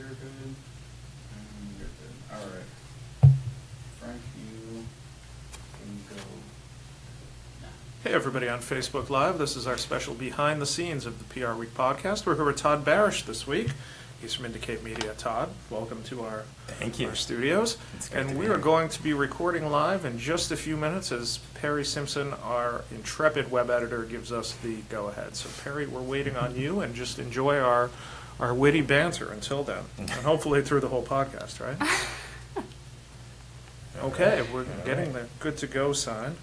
you're good. You're good. All right. Frank, you can go now. Hey everybody on Facebook Live, this is our special behind the scenes of the PR Week podcast. We're here with Todd Barrish this week. He's from Indicate Media. Todd, welcome to our studios. And we are going to be recording live in just a few minutes as Perry Simpson, our intrepid web editor, gives us the go-ahead. So Perry, we're waiting on you, and just enjoy our witty banter until then, and hopefully through the whole podcast, right? Okay, we're getting the good to go sign.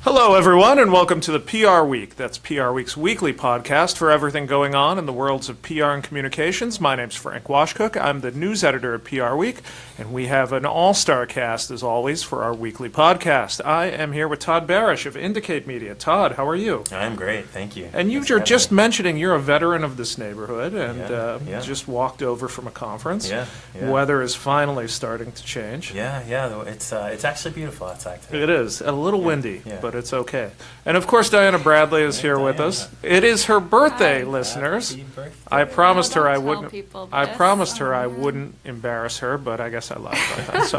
Hello, everyone, and welcome to the PR Week. That's PR Week's weekly podcast for everything going on in the worlds of PR and communications. My name's Frank Washkuch. I'm the news editor at PR Week, and we have an all-star cast, as always, for our weekly podcast. I am here with Todd Barrish of Indicate Media. Todd, how are you? I'm great, thank you. And you were just mentioning you're a veteran of this neighborhood and just walked over from a conference. Yeah. Weather is finally starting to change. Yeah. It's actually beautiful outside today. It is. A little windy, but it's okay. And of course, Diana Bradley is here with us. It is her birthday, listeners. Happy birthday. I promised her I wouldn't. I promised her I wouldn't embarrass her, but I guess I lied about that. So,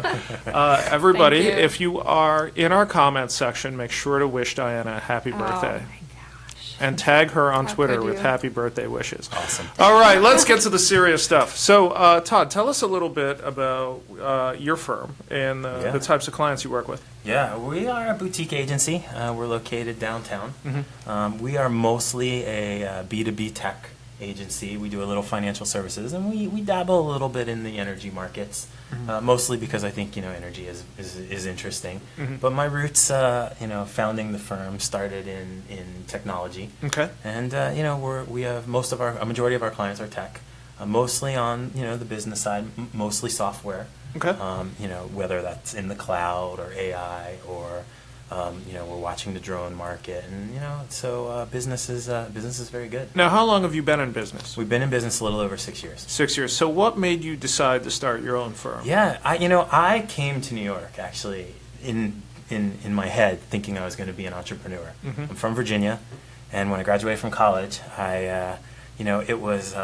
everybody, Thank you. if you are in our comments section, make sure to wish Diana a happy birthday. Oh my gosh. And tag her on How Twitter could with you? happy birthday wishes. Awesome. All right, let's get to the serious stuff. So, Todd, tell us a little bit about your firm and the types of clients you work with. Yeah, we are a boutique agency. We're located downtown. Mm-hmm. We are mostly a B2B tech agency. We do a little financial services, and we dabble a little bit in the energy markets, mostly because I think energy is interesting. Mm-hmm. But my roots, founding the firm started in technology. Okay. And we have a majority of our clients are tech, mostly on the business side, mostly software. Okay. Whether that's in the cloud or AI or we're watching the drone market, and so business is very good. Now, how long have you been in business? We've been in business a little over 6 years. 6 years. So what made you decide to start your own firm? Yeah, I came to New York actually in my head thinking I was going to be an entrepreneur. Mm-hmm. I'm from Virginia, and when I graduated from college, it was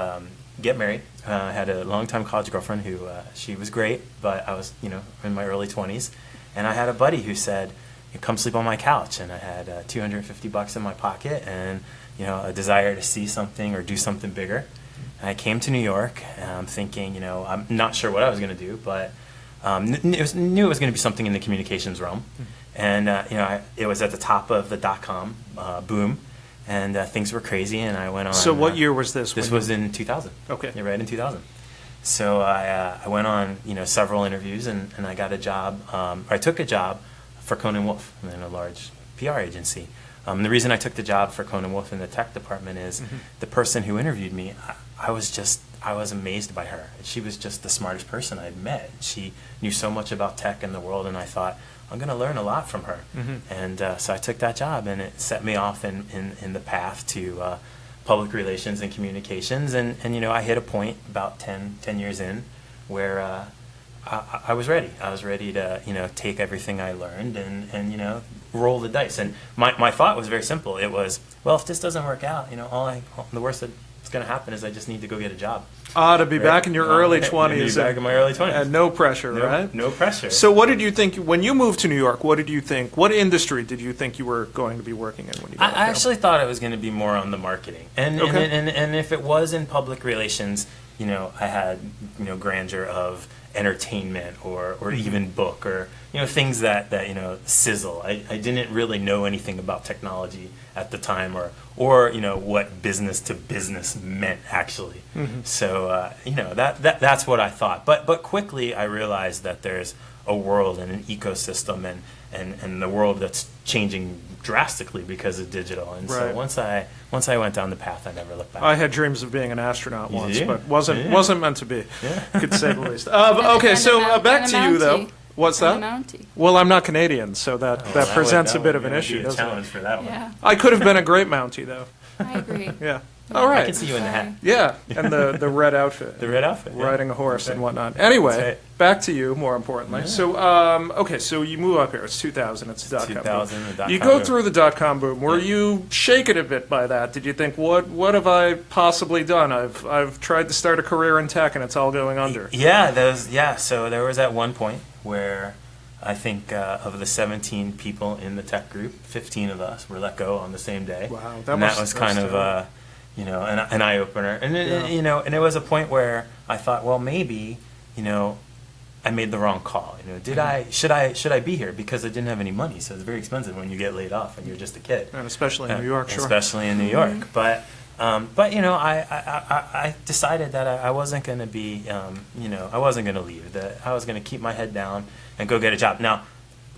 get married. I had a longtime college girlfriend who she was great, but I was in my early 20s, and I had a buddy who said, come sleep on my couch, and I had $250 in my pocket and a desire to see something or do something bigger. And I came to New York, and I'm thinking, I'm not sure what I was going to do, but knew it was going to be something in the communications realm. And it was at the top of the .com boom, and things were crazy, and I went on. So what year was this? This was in 2000. Okay. Yeah, right in 2000. So I went on several interviews, and I got a job. I took a job for Conan Wolf, in a large PR agency. The reason I took the job for Conan Wolf in the tech department is the person who interviewed me, I was amazed by her. She was just the smartest person I'd met. She knew so much about tech and the world, and I thought, I'm going to learn a lot from her. And so I took that job, and it set me off in the path to public relations and communications. And I hit a point about 10 years in where I was ready. I was ready to take everything I learned and roll the dice. And my thought was very simple. It was, well, if this doesn't work out, the worst that's going to happen is I just need to go get a job. To be back in your early 20s. Back in my early 20s. And no pressure, right? No pressure. So what did you think, when you moved to New York, what industry did you think you were going to be working in when you got I actually thought it was going to be more on the marketing. And if it was in public relations, I had, grandeur of entertainment or even book or things that sizzle. I didn't really know anything about technology at the time or what business to business meant actually. So that's what I thought. But quickly I realized that there's a world and an ecosystem and the world that's changing drastically because of digital. And so once I went down the path, I never looked back. I had dreams of being an astronaut You once, did? but wasn't meant to be. Could say the least. Okay, so back to you though. What's that? Mountie. Well, I'm not Canadian, so that presents a bit of an would issue, be a doesn't it? challenge for that one. Yeah, I could have been a great Mountie though. I agree. Yeah. All right. I can see you in the hat. Yeah, and the red outfit. The red outfit. Yeah. Riding a horse That's and right. whatnot. Anyway, That's right. back to you, more importantly. Yeah. So, okay, so you move up here. It's 2000. It's the dot-com 2000, boom. the dot-com You go boom. through the dot-com boom. Were Yeah. you shaken a bit by that? Did you think, what have I possibly done? I've tried to start a career in tech, and it's all going under. Yeah, so there was at one point where I think of the 17 people in the tech group, 15 of us were let go on the same day. Wow, that was kind of an eye opener. And and it was a point where I thought, well, maybe I made the wrong call. Should I be here, because I didn't have any money, so it's very expensive when you get laid off and you're just a kid. And especially in New York, sure. Especially in New York, but I decided that I wasn't going to be, I wasn't going to leave. That I was going to keep my head down and go get a job. Now,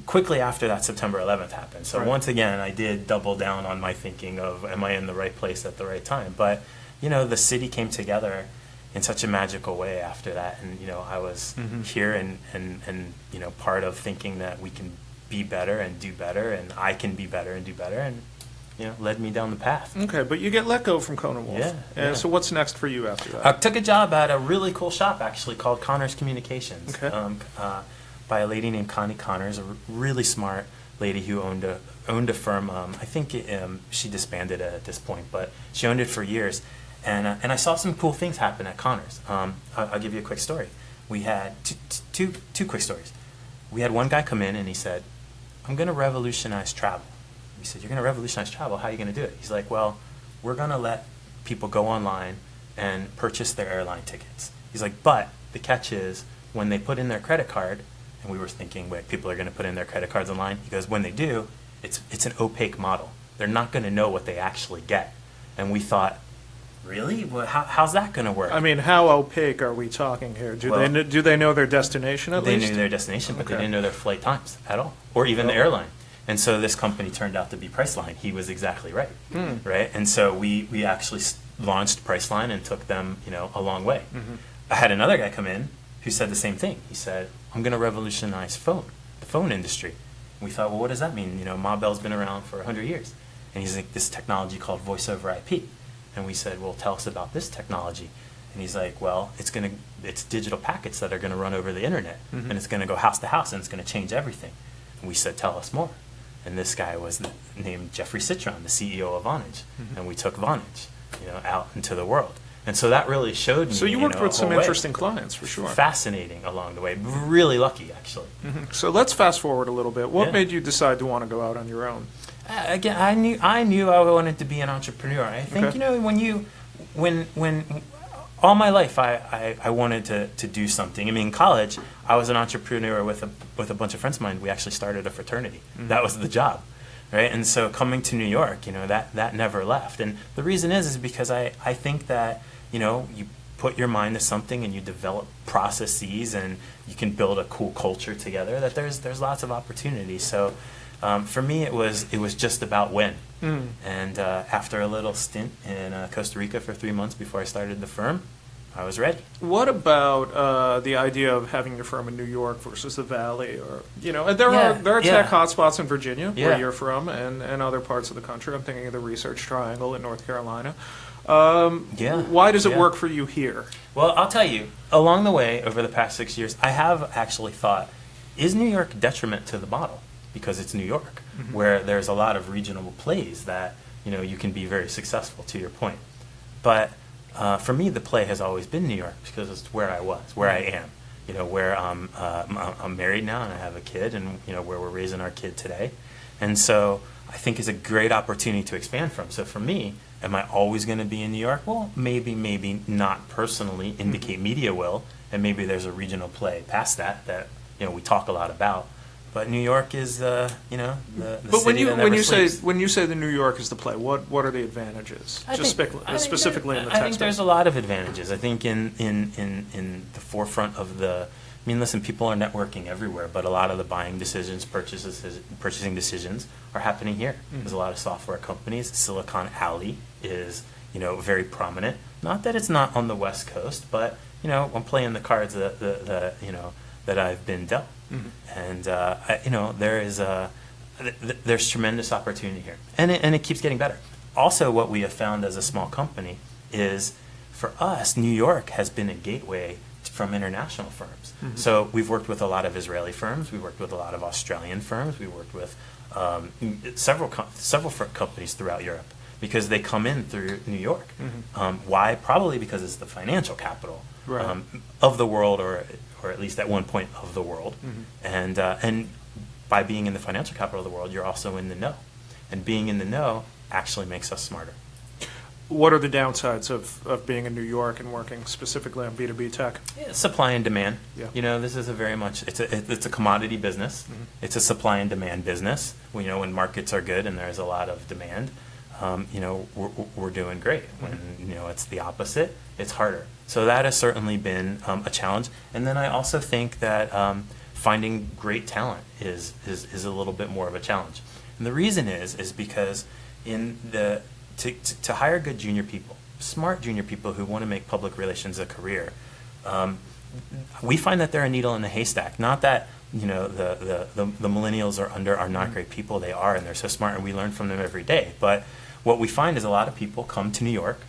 quickly after that, September 11th happened. So Right. once again, I did double down on my thinking of, am I in the right place at the right time? But the city came together in such a magical way after that, and I was here and part of thinking that we can be better and do better, and I can be better and do better, and led me down the path. Okay, but you get let go from Conan Wolf. Yeah, And yeah. so what's next for you after that? I took a job at a really cool shop, actually, called Connors Communications, Okay. by a lady named Connie Connors, a really smart lady who owned a firm. I think she disbanded it at this point, but she owned it for years. And I saw some cool things happen at Connors. I'll give you a quick story. We had two quick stories. We had one guy come in and he said, "I'm going to revolutionize travel." We said, "You're going to revolutionize travel? How are you going to do it?" He's like, "Well, we're going to let people go online and purchase their airline tickets." He's like, "But the catch is, when they put in their credit card," and we were thinking, wait, people are going to put in their credit cards online? He goes, "When they do, it's an opaque model. They're not going to know what they actually get." And we thought, really? Well, how's that going to work? I mean, how opaque are we talking here? Do they know their destination at They least? knew their destination, but Okay. they didn't know their flight times at all, or even the airline. And so this company turned out to be Priceline. He was exactly right, right? And so we actually launched Priceline and took them, a long way. I had another guy come in who said the same thing. He said, "I'm going to revolutionize the phone industry." And we thought, well, what does that mean? Ma Bell's been around for 100 years. And he's like, "This technology called voice over IP." And we said, "Well, tell us about this technology." And he's like, "Well, it's digital packets that are going to run over the internet, and it's going to go house to house, and it's going to change everything." And we said, "Tell us more." And this guy was named Jeffrey Citron, the CEO of Vonage, and we took Vonage, out into the world. And so that really showed me. So you worked with a some whole way. interesting clients, for sure. Fascinating along the way. Really lucky, actually. So let's fast forward a little bit. What Yeah. made you decide to want to go out on your own? Again, I knew I wanted to be an entrepreneur. I think Okay. when all my life I wanted to do something. I mean, in college I was an entrepreneur with a bunch of friends of mine. We actually started a fraternity. That was the job, right? And so coming to New York, that never left. And the reason is because I think that you put your mind to something and you develop processes and you can build a cool culture together. That there's lots of opportunities. So. For me, it was just about when. And after a little stint in Costa Rica for 3 months before I started the firm, I was ready. What about the idea of having your firm in New York versus the Valley, or there are tech hotspots in Virginia where you're from, and other parts of the country. I'm thinking of the Research Triangle in North Carolina. Why does it work for you here? Well, I'll tell you. Along the way, over the past 6 years, I have actually thought, is New York detriment to the model? Because it's New York, where there's a lot of regional plays that you can be very successful, to your point. But for me, the play has always been New York because it's where I was, where I am. Where I'm married now and I have a kid, and where we're raising our kid today. And so I think it's a great opportunity to expand from. So for me, am I always going to be in New York? Well, maybe not personally. Indicate Media will, and maybe there's a regional play past that we talk a lot about. But New York is, the But city that never sleeps. when you say the New York is the play, what are the advantages? Specifically in the tech I think space. there's a lot of advantages. I think in the forefront of listen, people are networking everywhere, but a lot of the buying decisions, purchasing decisions are happening here. There's a lot of software companies. Silicon Alley is, very prominent. Not that it's not on the West Coast, but I'm playing the cards that I've been dealt. And there's tremendous opportunity here, and it keeps getting better. also what we have found as a small company is, for us, New York has been a gateway from international firms. Mm-hmm. So we've worked with a lot of Israeli firms, we've worked with a lot of Australian firms, we worked with several companies throughout Europe, because they come in through New York. Mm-hmm. Why? Probably because it's the financial capital Right. of the world, or at least at one point of the world. Mm-hmm. And by being in the financial capital of the world, you're also in the know. And being in the know actually makes us smarter. What are the downsides of being in New York and working specifically on B2B tech? Yeah, supply and demand. Yeah. You know, this is a very much, it's a commodity business. Mm-hmm. It's a supply and demand business. We know when markets are good and there's a lot of demand, you know, we're doing great. When, you know, it's the opposite, it's harder. So that has certainly been a challenge. And then I also think that finding great talent is a little bit more of a challenge. And the reason is because to hire good junior people, smart junior people who want to make public relations a career, we find that they're a needle in a haystack. Not that, you know, the millennials are not great people. They are, and they're so smart, and we learn from them every day. But what we find is a lot of people come to New York,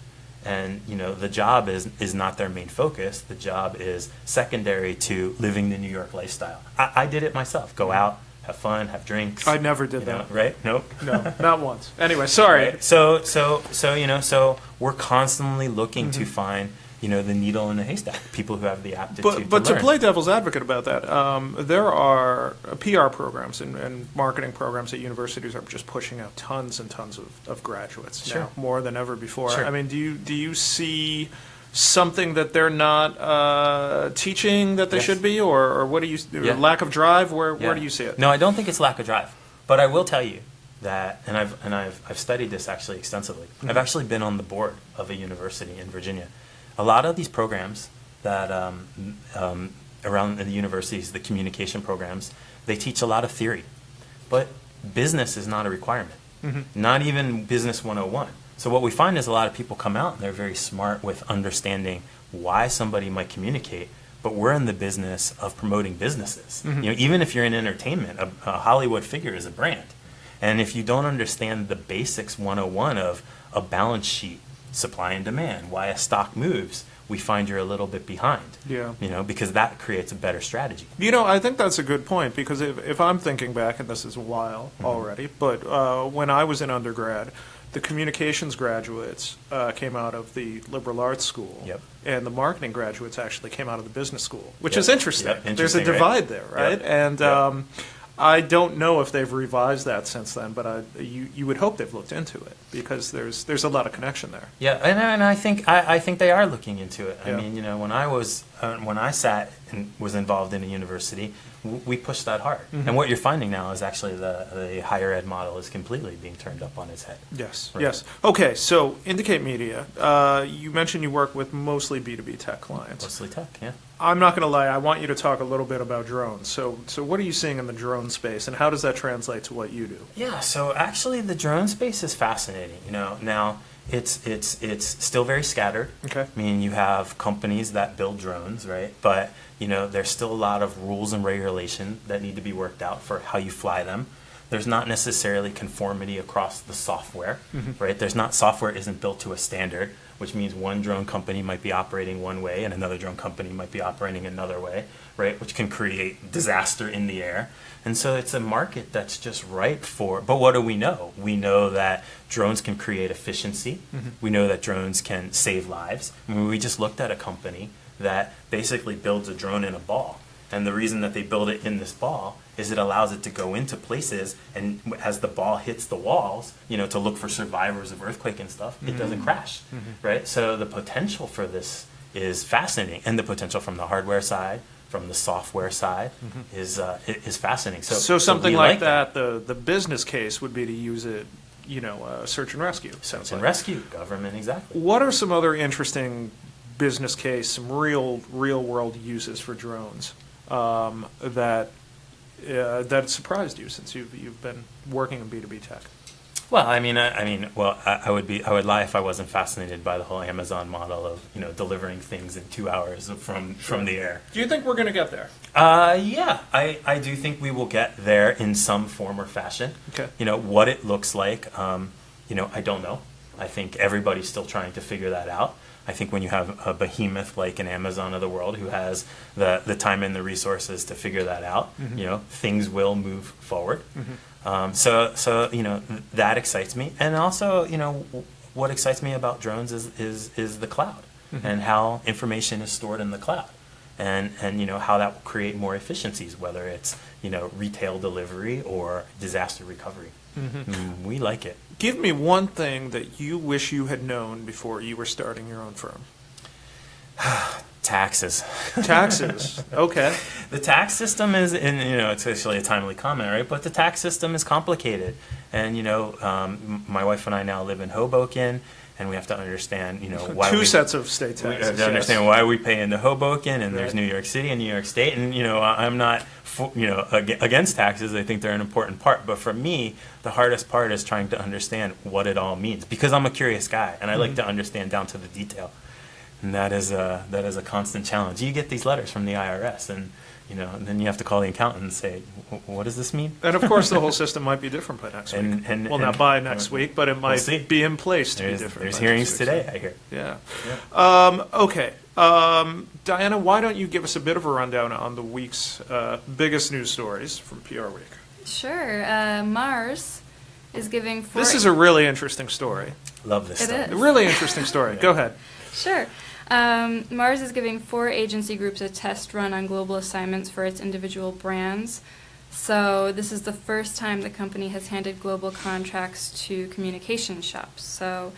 and, you know, the job is not their main focus. The job is secondary to living the New York lifestyle. I did it myself. Go out, have fun, have drinks. I never did you know, that. right? Nope. No, not once. Anyway, sorry. Right? So you know, so we're constantly looking to find, you know, the needle in the haystack, people who have the aptitude But to to learn. play devil's advocate about that, there are PR programs and marketing programs at universities are just pushing out tons and tons of graduates Sure. now, more than ever before. Sure. I mean, do you see something that they're not teaching that they Yes. should be, or what do you Yeah. lack of drive? Where Yeah. do you see it? No, I don't think it's lack of drive, but I will tell you that, and I've studied this actually extensively. I've actually been on the board of a university in Virginia. A lot of these programs that around the universities, the communication programs, they teach a lot of theory, but business is not a requirement. Not even Business 101. So what we find is a lot of people come out and they're very smart with understanding why somebody might communicate, but we're in the business of promoting businesses. You know, even if you're in entertainment, a Hollywood figure is a brand. And if you don't understand the basics 101 of a balance sheet, supply and demand, why a stock moves, we find you're a little bit behind. Yeah. You know, because that creates a better strategy. You know, I think that's a good point, because if I'm thinking back, and this is a while already, but when I was in undergrad, the communications graduates came out of the liberal arts school, Yep. and the marketing graduates actually came out of the business school, which Yep. is interesting. Yep. There's a Interesting, right? divide there, right? Yep. And Yep. I don't know if they've revised that since then, but you would hope they've looked into it, because there's a lot of connection there. Yeah, and I think they are looking into it. Yeah. I mean, you know, when I sat and was involved in a university, we pushed that hard. And what you're finding now is actually the higher ed model is completely being turned up on its head. Yes, Right. yes. Okay, so Indicate Media, you mentioned you work with mostly B2B tech clients. Mostly tech, yeah. I'm not going to lie, I want you to talk a little bit about drones. So what are you seeing in the drone space, and how does that translate to what you do? Yeah, so actually the drone space is fascinating. You know, now it's still very scattered. Okay. I mean, you have companies that build drones, right? But, you know, there's still a lot of rules and regulation that need to be worked out for how you fly them. There's not necessarily conformity across the software, right? Software isn't built to a standard, which means one drone company might be operating one way and another drone company might be operating another way, right? Which can create disaster in the air. And so it's a market that's just ripe for, but what do we know? We know that drones can create efficiency. We know that drones can save lives. I mean, we just looked at a company that basically builds a drone in a ball. And the reason that they build it in this ball is it allows it to go into places, and as the ball hits the walls, you know, to look for survivors of earthquake and stuff, it doesn't crash, right? So the potential for this is fascinating, and the potential from the hardware side, from the software side, is fascinating. So something we like that, the business case would be to use it, you know, search and rescue. Search and rescue, government, exactly. What are some other interesting business case, some real world uses for drones that surprised you since you've been working in B2B tech? Well, I would lie if I wasn't fascinated by the whole Amazon model of, you know, delivering things in 2 hours from the air. Do you think we're going to get there? Yeah, I do think we will get there in some form or fashion. Okay. You know, what it looks like, you know, I don't know. I think everybody's still trying to figure that out. I think when you have a behemoth like an Amazon of the world who has the time and the resources to figure that out, things will move forward. So that excites me. And also, what excites me about drones is the cloud and how information is stored in the cloud. And how that will create more efficiencies, whether it's retail delivery or disaster recovery. We like it. Give me one thing that you wish you had known before you were starting your own firm. Taxes. Taxes. Okay. The tax system is, and it's actually a timely comment, right? But the tax system is complicated, and my wife and I now live in Hoboken, and we have to understand, why two sets of state taxes. We have to understand why we pay into Hoboken, and there's New York City and New York State, and I'm not, against taxes. I think they're an important part, but for me, the hardest part is trying to understand what it all means, because I'm a curious guy, and I like to understand down to the detail, and that is a constant challenge. You get these letters from the IRS, and then you have to call the accountant and say, what does this mean? And of course, the whole system might be different by next week. Not by next week, but it might be in place to be different. There's hearings today, I hear. Yeah. Okay. Diana, why don't you give us a bit of a rundown on the week's biggest news stories from PR Week? Sure. Mars is giving four... This is a really interesting story. Love this stuff. It is. A really interesting story. Go ahead. Sure. Mars is giving 4 agency groups a test run on global assignments for its individual brands. So this is the first time the company has handed global contracts to communication shops. So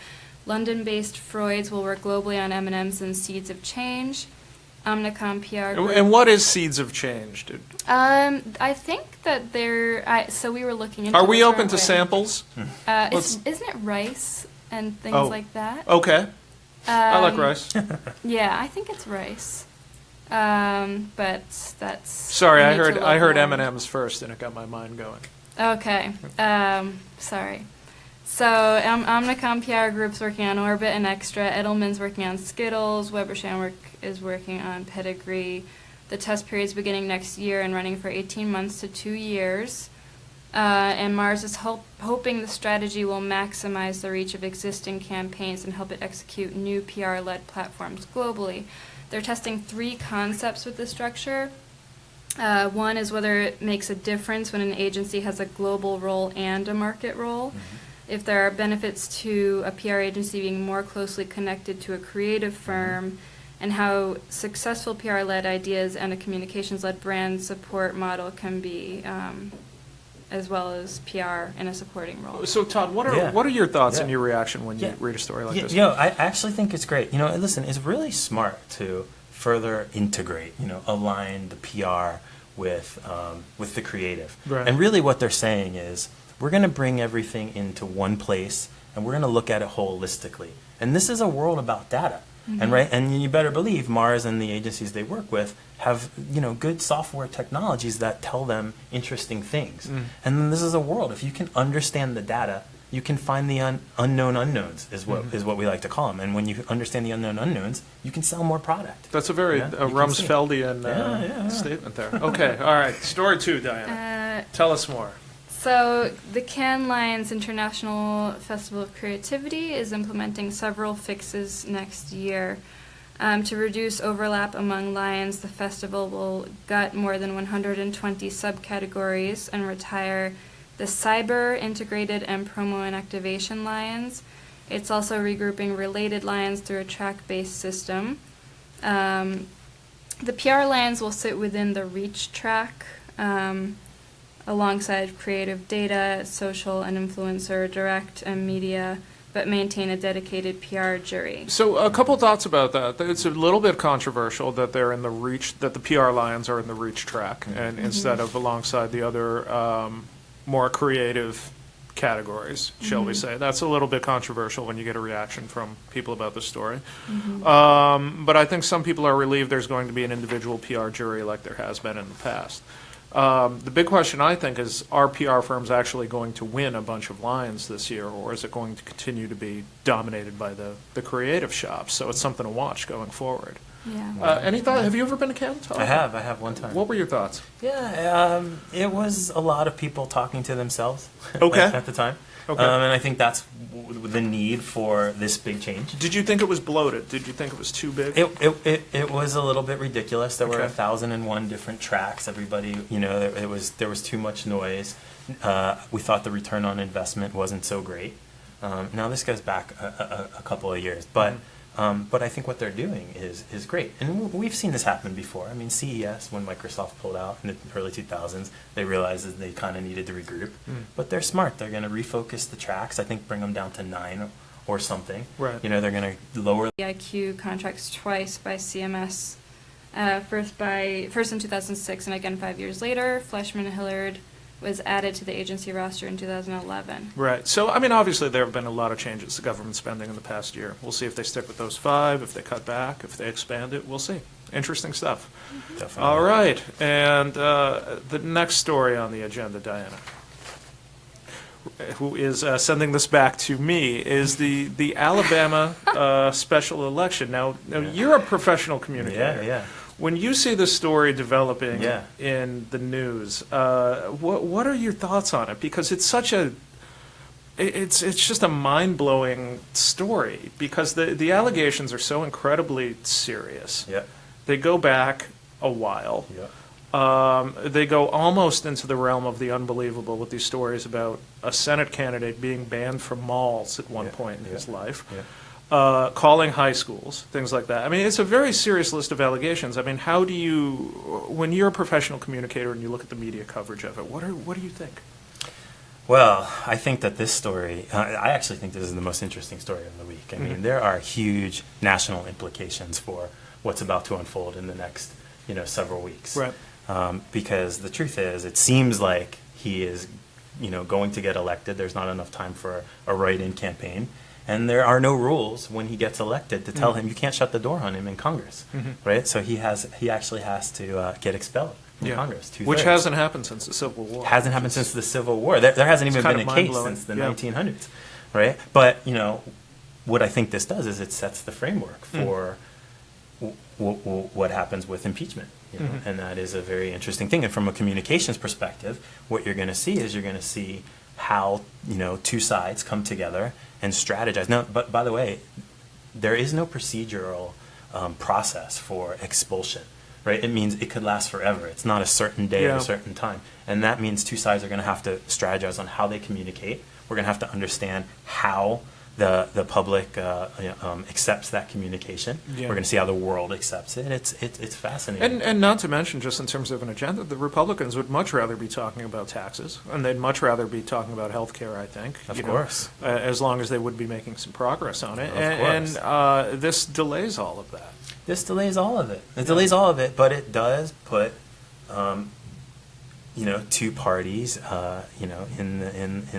London-based Freud's will work globally on M&M's and Seeds of Change. Omnicom PR Group. And what is Seeds of Change? I think that so we were looking into... Are we this open right to away. samples? Isn't it rice and things like that? Okay. I like rice. Yeah, I think it's rice. But that's... Sorry, I need to look heard more. M&M's first, and it got my mind going. Okay. Sorry. So Omnicom PR Group's working on Orbit and Extra. Edelman's working on Skittles. Weber Shandwick is working on Pedigree. The test period's beginning next year and running for 18 months to 2 years. And Mars is hoping the strategy will maximize the reach of existing campaigns and help it execute new PR-led platforms globally. They're testing 3 concepts with the structure. One is whether it makes a difference when an agency has a global role and a market role. If there are benefits to a PR agency being more closely connected to a creative firm, and how successful PR-led ideas and a communications-led brand support model can be, as well as PR in a supporting role. So, Todd, what are your thoughts and your reaction when you read a story like this? I actually think it's great. Listen, it's really smart to further integrate, align the PR with the creative. Right. And really what they're saying is, we're going to bring everything into one place, and we're going to look at it holistically. And this is a world about data. And you better believe Mars and the agencies they work with have good software technologies that tell them interesting things. And then this is a world. If you can understand the data, you can find the unknown unknowns is what we like to call them. And when you understand the unknown unknowns, you can sell more product. That's a very Rumsfeldian statement there. Okay, all right. Story 2, Diana. Tell us more. So the Cannes Lions International Festival of Creativity is implementing several fixes next year. To reduce overlap among lions, the festival will gut more than 120 subcategories and retire the cyber, integrated, and promo and activation lions. It's also regrouping related lions through a track-based system. The PR lions will sit within the reach track, alongside creative data, social and influencer, direct and media, but maintain a dedicated PR jury. So a couple thoughts about that. It's a little bit controversial that they're in the reach, that the PR lions are in the reach track, and instead of alongside the other more creative categories, shall we say. That's a little bit controversial when you get a reaction from people about the story. But I think some people are relieved there's going to be an individual PR jury like there has been in the past. The big question, I think, is, are PR firms actually going to win a bunch of lions this year, or is it going to continue to be dominated by the creative shops? So it's something to watch going forward. Yeah. Any thought? Have you ever been to Canton, Todd? I have one time. What were your thoughts? Yeah, it was a lot of people talking to themselves Okay. at the time. Okay. And I think that's the need for this big change. Did you think it was bloated? Did you think it was too big? It was a little bit ridiculous. There were Okay. 1,001 different tracks. Everybody, there was too much noise. We thought the return on investment wasn't so great. Now this goes back a couple of years, but I think what they're doing is great. And we've seen this happen before. I mean, CES, when Microsoft pulled out in the early 2000s, they realized that they kind of needed to regroup. But they're smart. They're going to refocus the tracks, I think bring them down to 9 or something. Right. They're going to lower The IQ contracts twice by CMS, first in 2006 and again 5 years later. Fleshman Hillard was added to the agency roster in 2011. Right. So, I mean, obviously there have been a lot of changes to government spending in the past year. We'll see if they stick with those 5, if they cut back, if they expand it. We'll see. Interesting stuff. Definitely. All right. And the next story on the agenda, Diana, who is sending this back to me, is the Alabama special election. Now, you're a professional communicator. Yeah. When you see this story developing Yeah. in the news, what are your thoughts on it? Because it's such it's just a mind-blowing story, because the allegations are so incredibly serious. Yeah. They go back a while. Yeah. They go almost into the realm of the unbelievable with these stories about a Senate candidate being banned from malls at one point in his life. Yeah. Calling high schools, things like that. I mean, it's a very serious list of allegations. I mean, how do you, when you're a professional communicator and you look at the media coverage of it, what do you think? Well, I think that this story, I actually think this is the most interesting story of the week. I mean, there are huge national implications for what's about to unfold in the next, several weeks. Right. Because the truth is, it seems like he is, going to get elected. There's not enough time for a write-in campaign. And there are no rules when he gets elected to tell him you can't shut the door on him in Congress, right? So he actually has to get expelled from Congress. Which hasn't happened since the Civil War. Hasn't happened since the Civil War. There hasn't even been a case since the 1900s, right? But what I think this does is it sets the framework for what happens with impeachment, and that is a very interesting thing. And from a communications perspective, what you're going to see is how two sides come together and strategize. Now, but by the way, there is no procedural process for expulsion, right? It means it could last forever. It's not a certain day or a certain time, and that means two sides are going to have to strategize on how they communicate. We're going to have to understand how the public accepts that communication. Yeah. We're going to see how the world accepts it. It's fascinating. And not to mention, just in terms of an agenda, the Republicans would much rather be talking about taxes, and they'd much rather be talking about health care, I think. Of course. As long as they would be making some progress on it. Of course. And this delays all of that. This delays all of it. It delays all of it, but it does put, two parties, in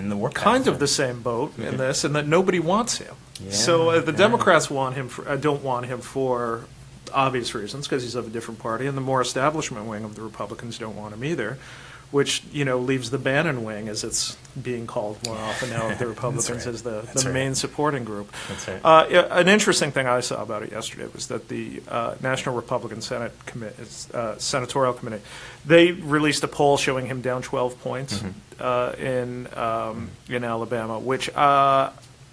the work. Kind of the same boat in this, and that nobody wants him. Yeah, So the Democrats want him don't want him for obvious reasons, because he's of a different party, and the more establishment wing of the Republicans don't want him either, which leaves the Bannon wing, as it's being called more often now, of the Republicans, as the main supporting group. That's right. An interesting thing I saw about it yesterday was that the National Republican Senatorial Committee, they released a poll showing him down 12 points in Alabama, which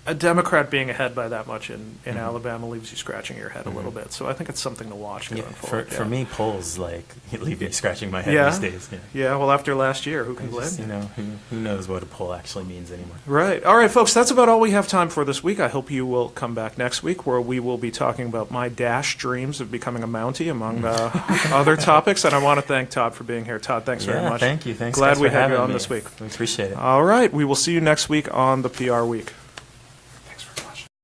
a Democrat being ahead by that much in Alabama leaves you scratching your head a little bit. So I think it's something to watch going forward. For me, polls leave me scratching my head these days. Yeah, well, after last year, who can blame you? Who knows what a poll actually means anymore. Right. All right, folks, that's about all we have time for this week. I hope you will come back next week, where we will be talking about my dash dreams of becoming a Mountie, among other topics. And I want to thank Todd for being here. Todd, thanks very much. Thank you. Thanks. Glad guys we for had you having on me. this week. We appreciate it. All right, we will see you next week on the PR Week.